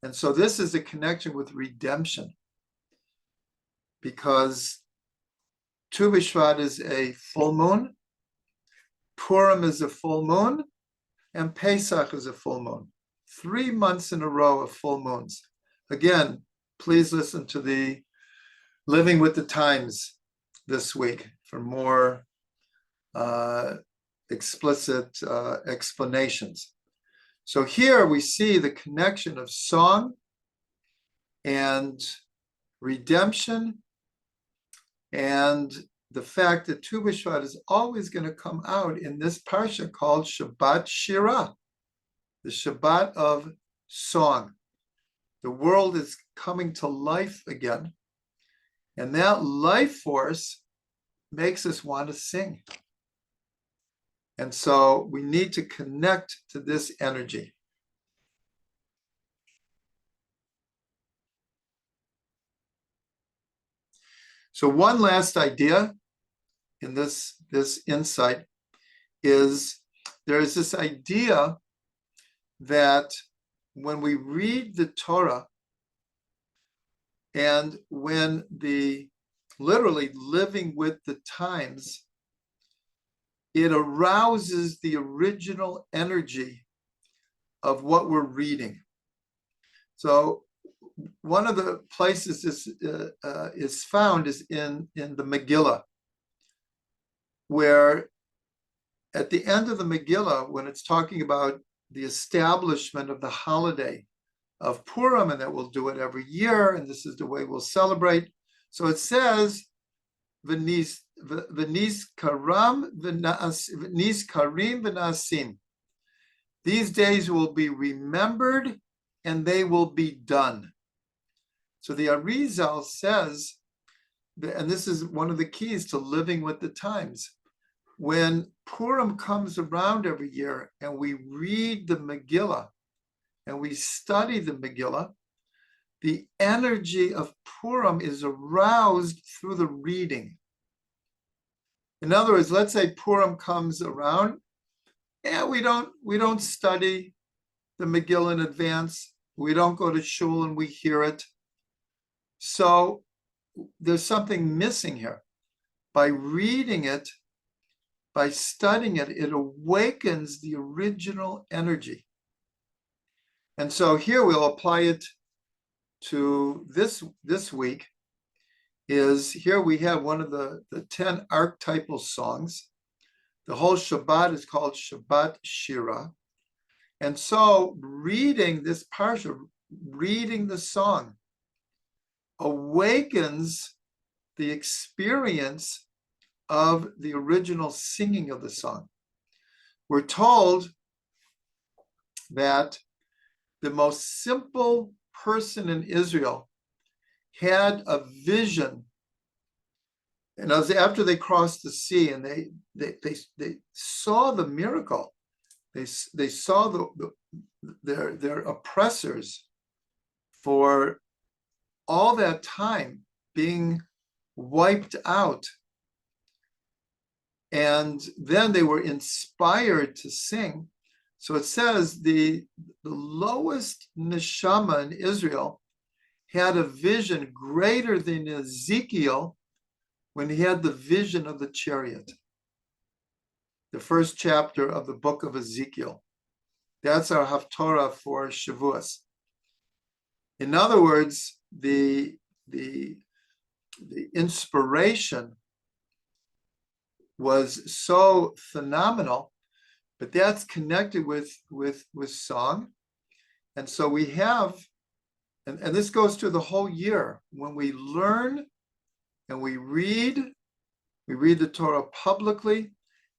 And so this is a connection with redemption, because Tu B'Shvat is a full moon, Purim is a full moon, and Pesach is a full moon. 3 months in a row of full moons. Again, please listen to the Living with the Times this week for more explicit explanations. So here we see the connection of song and redemption, and the fact that Tu B'Shvat is always going to come out in this parsha called Shabbat Shira, the Shabbat of song. The world is coming to life again, and that life force makes us want to sing. And so we need to connect to this energy. So one last idea in this insight is there's this idea that when we read the Torah, and when literally living with the times, it arouses the original energy of what we're reading. So one of the places this is found is in the Megillah, where at the end of the Megillah, when it's talking about the establishment of the holiday of Purim, and that we'll do it every year, and this is the way we'll celebrate. So it says, V'nis karim v'nasim. These days will be remembered and they will be done. So the Arizal says, and this is one of the keys to living with the times, when Purim comes around every year and we read the Megillah and we study the Megillah, the energy of Purim is aroused through the reading. In other words, let's say Purim comes around, and we don't study, the Megillah in advance. We don't go to shul and we hear it. So there's something missing here. By reading it, by studying it, it awakens the original energy. And so here we'll apply it to this week. Is here we have one of the 10 archetypal songs. The whole Shabbat is called Shabbat Shira. And so reading this parsha, reading the song, awakens the experience of the original singing of the song. We're told that the most simple person in Israel had a vision. And as after they crossed the sea and they saw the miracle, they saw their oppressors for all that time being wiped out. And then they were inspired to sing. So it says the lowest neshama in Israel had a vision greater than Ezekiel when he had the vision of the chariot. The first chapter of the book of Ezekiel. That's our Haftorah for Shavuos. In other words, the inspiration was so phenomenal, but that's connected with song. And so we have, and this goes through the whole year, when we learn and we read the Torah publicly,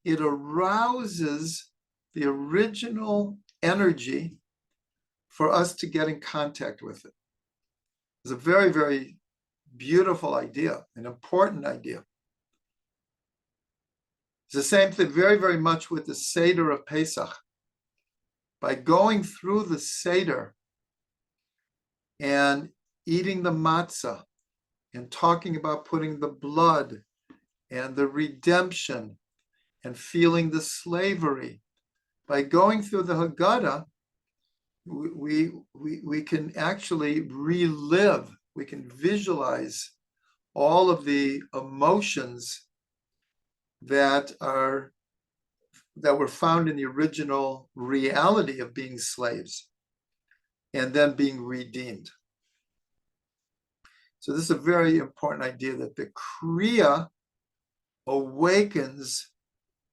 it arouses the original energy for us to get in contact with it. It's a very, very beautiful idea, an important idea. It's the same thing very, very much with the Seder of Pesach. By going through the Seder and eating the matzah and talking about putting the blood and the redemption and feeling the slavery, by going through the Haggadah, we can actually relive, we can visualize all of the emotions that were found in the original reality of being slaves and then being redeemed. So this is a very important idea, that the Kriya awakens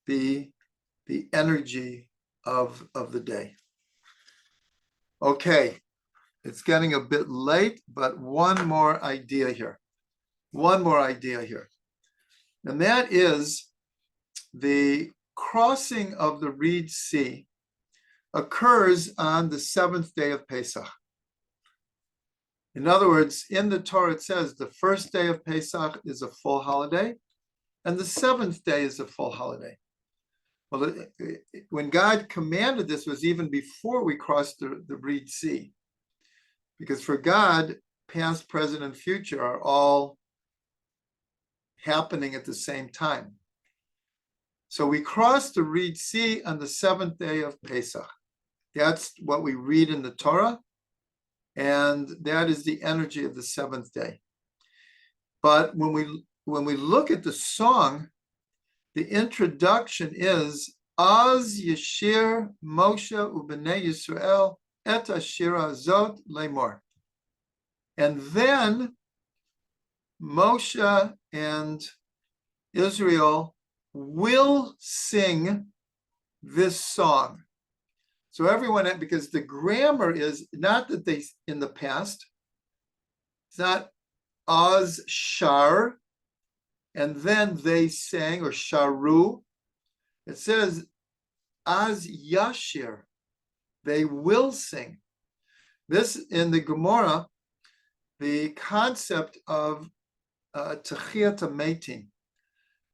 the energy of the day. Okay, it's getting a bit late, but one more idea here. And that is the crossing of the Reed Sea occurs on the 7th day of Pesach. In other words, in the Torah it says the first day of Pesach is a full holiday and the 7th day is a full holiday. Well, when God commanded this was even before we crossed the Reed Sea. Because for God, past, present, and future are all happening at the same time. So we crossed the Reed Sea on the 7th day of Pesach. That's what we read in the Torah, and that is the energy of the 7th day. But when we look at the song, the introduction is Az Yeshir Moshe U'Bnei Yisrael Et Ashira Azot Lemor. And then Moshe and Israel will sing this song. So everyone, because the grammar is not that they, in the past, it's not Az Shar, and then they sang, or Sharu. It says Az Yashir, they will sing. This, in the Gemara, the concept of Techiyat HaMeitim,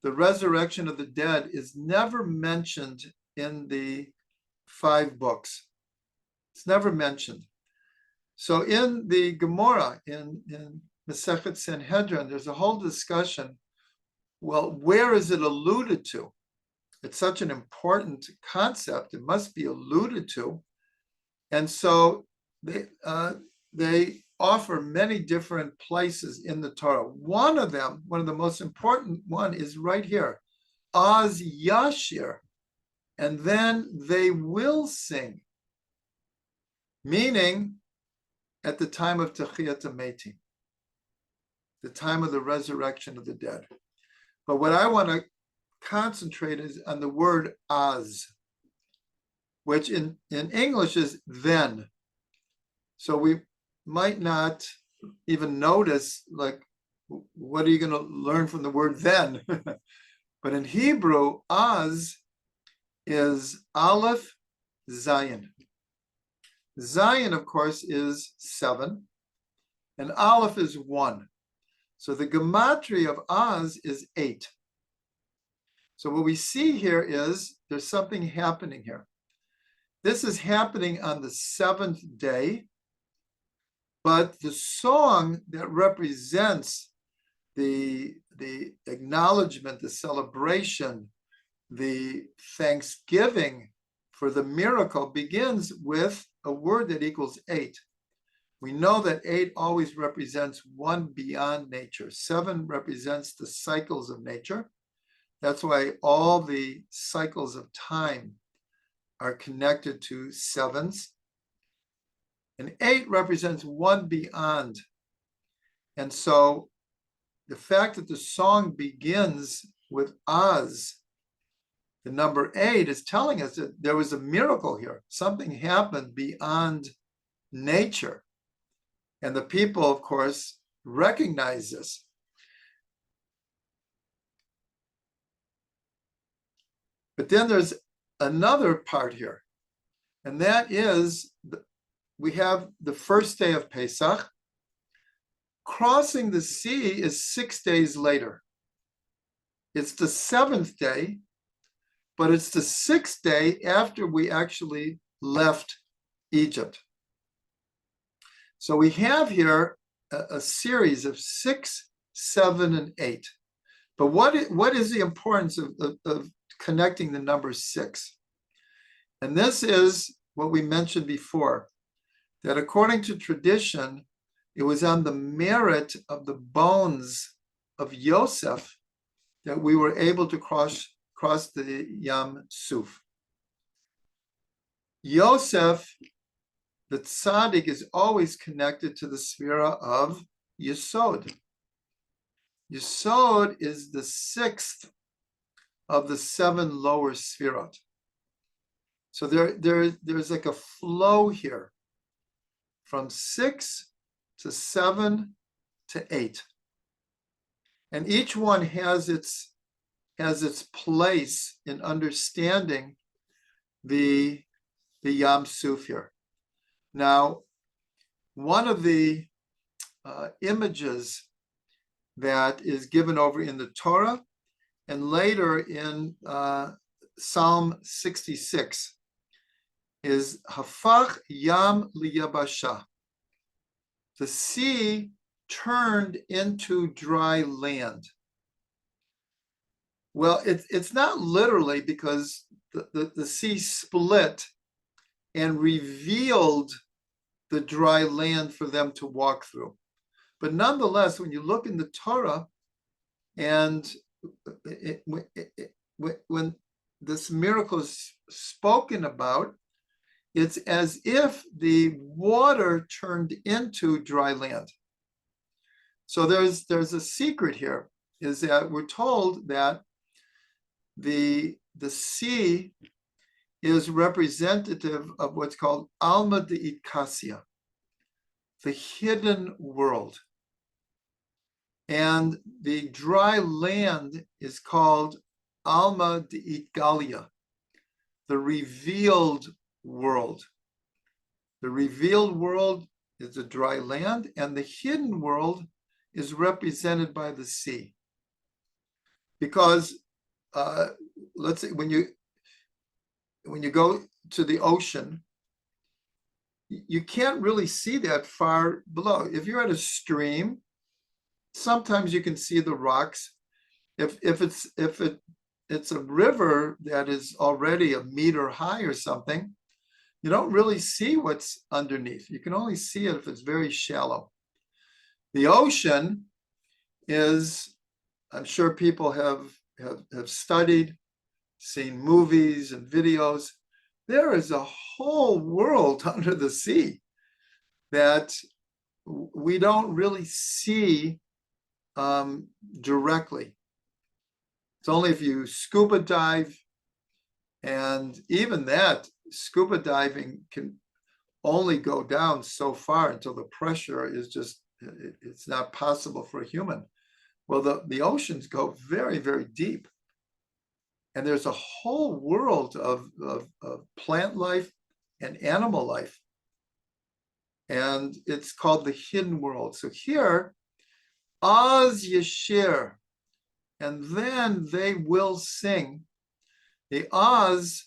the resurrection of the dead, is never mentioned in the 5 books. It's never mentioned. So in the Gemara, in Masechet Sanhedrin, there's a whole discussion. Well, where is it alluded to? It's such an important concept. It must be alluded to. And so they offer many different places in the Torah. One of them, one of the most important one, is right here, Az Yashir, and then they will sing, meaning at the time of Techiyat HaMetim, the time of the resurrection of the dead. But what I want to concentrate is on the word Az, which in English is then. So we might not even notice, like, what are you going to learn from the word then? But in Hebrew, Az is Aleph Zayin. Zayin, of course, is 7, and Aleph is 1. So the gematria of Az is 8. So what we see here is there's something happening here. This is happening on the 7th day, but the song that represents the acknowledgement, the celebration, the thanksgiving for the miracle begins with a word that equals 8. We know that 8 always represents one beyond nature. 7 represents the cycles of nature. That's why all the cycles of time are connected to sevens. And 8 represents one beyond. And so the fact that the song begins with Az, the number 8, is telling us that there was a miracle here. Something happened beyond nature. And the people, of course, recognize this. But then there's another part here, and that is we have the first day of Pesach. Crossing the sea is 6 days later. It's the 7th day, but it's the 6th day after we actually left Egypt. So we have here a series of 6, 7, and 8. But what is the importance of connecting the number 6? And this is what we mentioned before, that according to tradition, it was on the merit of the bones of Yosef that we were able to cross the Yam Suf. Yosef, the tzaddik, is always connected to the sphera of Yesod. Yesod is the 6th of the 7 lower sphirot. So there's like a flow here from 6 to 7 to 8. And each one has its place in understanding the Yam Suf here. Now, one of the images that is given over in the Torah and later in Psalm 66 is Hafach Yam Liyabasha. The sea turned into dry land. Well, it's not literally, because the sea split and revealed the dry land for them to walk through. But nonetheless, when you look in the Torah, and when this miracle is spoken about, it's as if the water turned into dry land. So there's a secret here, is that we're told that the sea is representative of what's called Alma de Itkasia, the hidden world. And the dry land is called Alma de Itgalia, the revealed world. The revealed world is the dry land, and the hidden world is represented by the sea. Because let's say when you go to the ocean, you can't really see that far below. If you're at a stream, sometimes you can see the rocks. If it's a river that is already a meter high or something, you don't really see what's underneath. You can only see it if it's very shallow. The ocean is, I'm sure people have studied, seen movies and videos. There is a whole world under the sea that we don't really see directly. It's only if you scuba dive, and even that, scuba diving can only go down so far until the pressure is just, it's not possible for a human. Well, the oceans go very, very deep. And there's a whole world of plant life and animal life. And it's called the hidden world. So here, Az Yeshir, and then they will sing. The Az,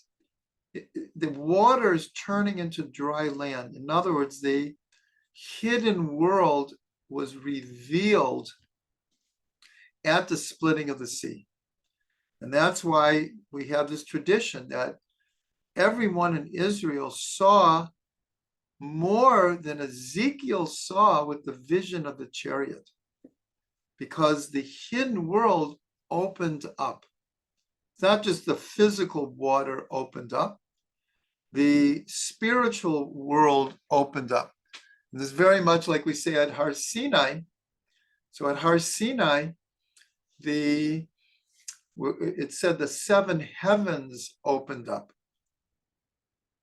the water is turning into dry land. In other words, the hidden world was revealed at the splitting of the sea. And that's why we have this tradition that everyone in Israel saw more than Ezekiel saw with the vision of the chariot, because the hidden world opened up. It's not just the physical water opened up, the spiritual world opened up. And this is very much like we say at Har Sinai. So at Har Sinai, it said the seven heavens opened up.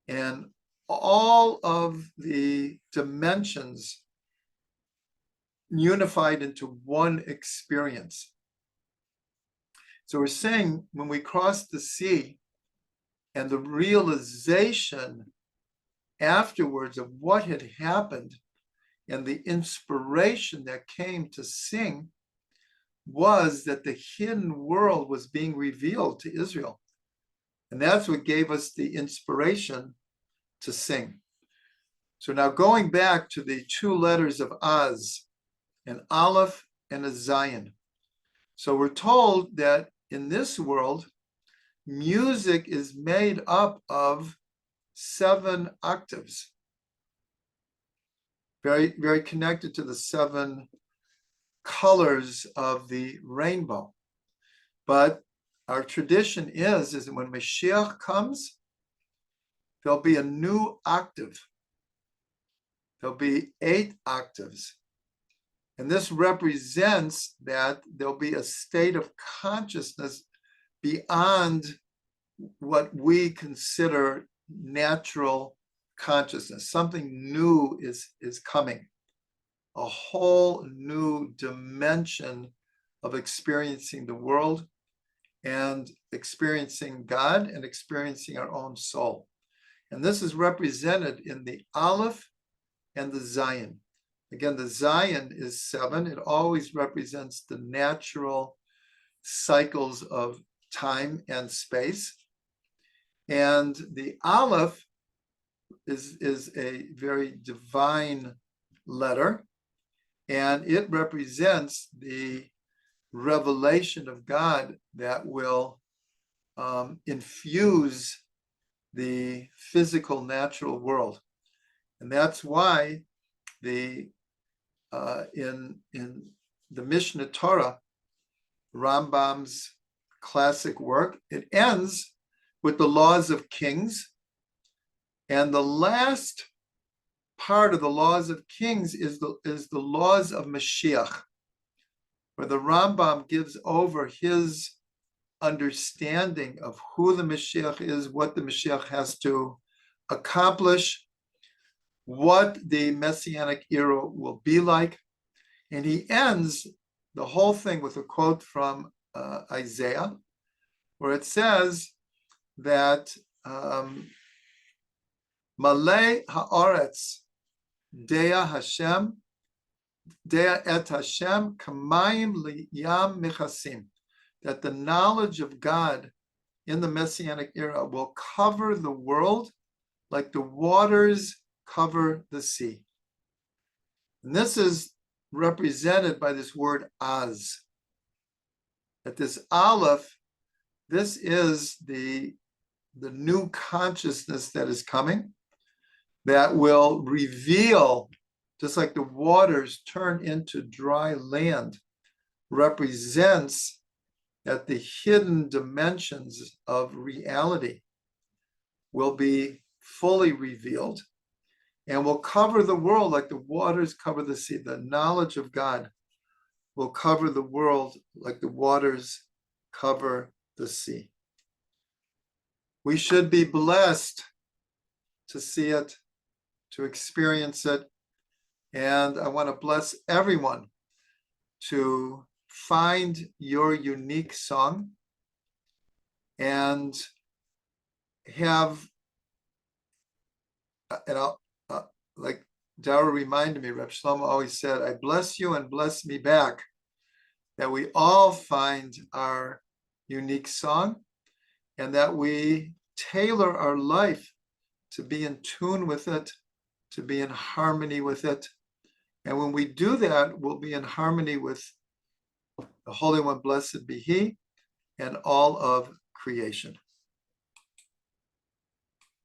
And all of the dimensions unified into one experience. So we're saying when we crossed the sea, and the realization afterwards of what had happened and the inspiration that came to sing was that the hidden world was being revealed to Israel. And that's what gave us the inspiration to sing. So now going back to the two letters of Az, an Aleph and a Zayin. So we're told that in this world, music is made up of 7 octaves, very, very connected to the 7 colors of the rainbow. But our tradition is that when Mashiach comes, there'll be a new octave. There'll be 8 octaves. And this represents that there'll be a state of consciousness beyond what we consider natural consciousness. Something new is coming, a whole new dimension of experiencing the world and experiencing God and experiencing our own soul. And this is represented in the Aleph and the Zayin. Again, the Zayin is 7. It always represents the natural cycles of time and space. And the Aleph is a very divine letter, and it represents the revelation of God that will infuse the physical natural world. And that's why in the Mishnah Torah, Rambam's classic work, it ends with the laws of kings. And the last part of the laws of kings is the laws of Mashiach, where the Rambam gives over his understanding of who the Mashiach is, what the Mashiach has to accomplish, what the Messianic era will be like. And he ends the whole thing with a quote from Isaiah, where it says that Malay haaretz dea Hashem, dea et Hashem kamayim liyam michasim, that the knowledge of God in the Messianic era will cover the world like the waters cover the sea. And this is represented by this word Az. That this Aleph, this is the new consciousness that is coming. that will reveal, just like the waters turn into dry land, represents that the hidden dimensions of reality will be fully revealed and will cover the world like the waters cover the sea. The knowledge of God will cover the world like the waters cover the sea. We should be blessed to see it, to experience it. And I want to bless everyone to find your unique song and have, and I'll, like Dara reminded me, Reb Shlomo always said, I bless you and bless me back, that we all find our unique song and that we tailor our life to be in tune with it, to be in harmony with it. And when we do that, we'll be in harmony with the Holy One, blessed be He, and all of creation.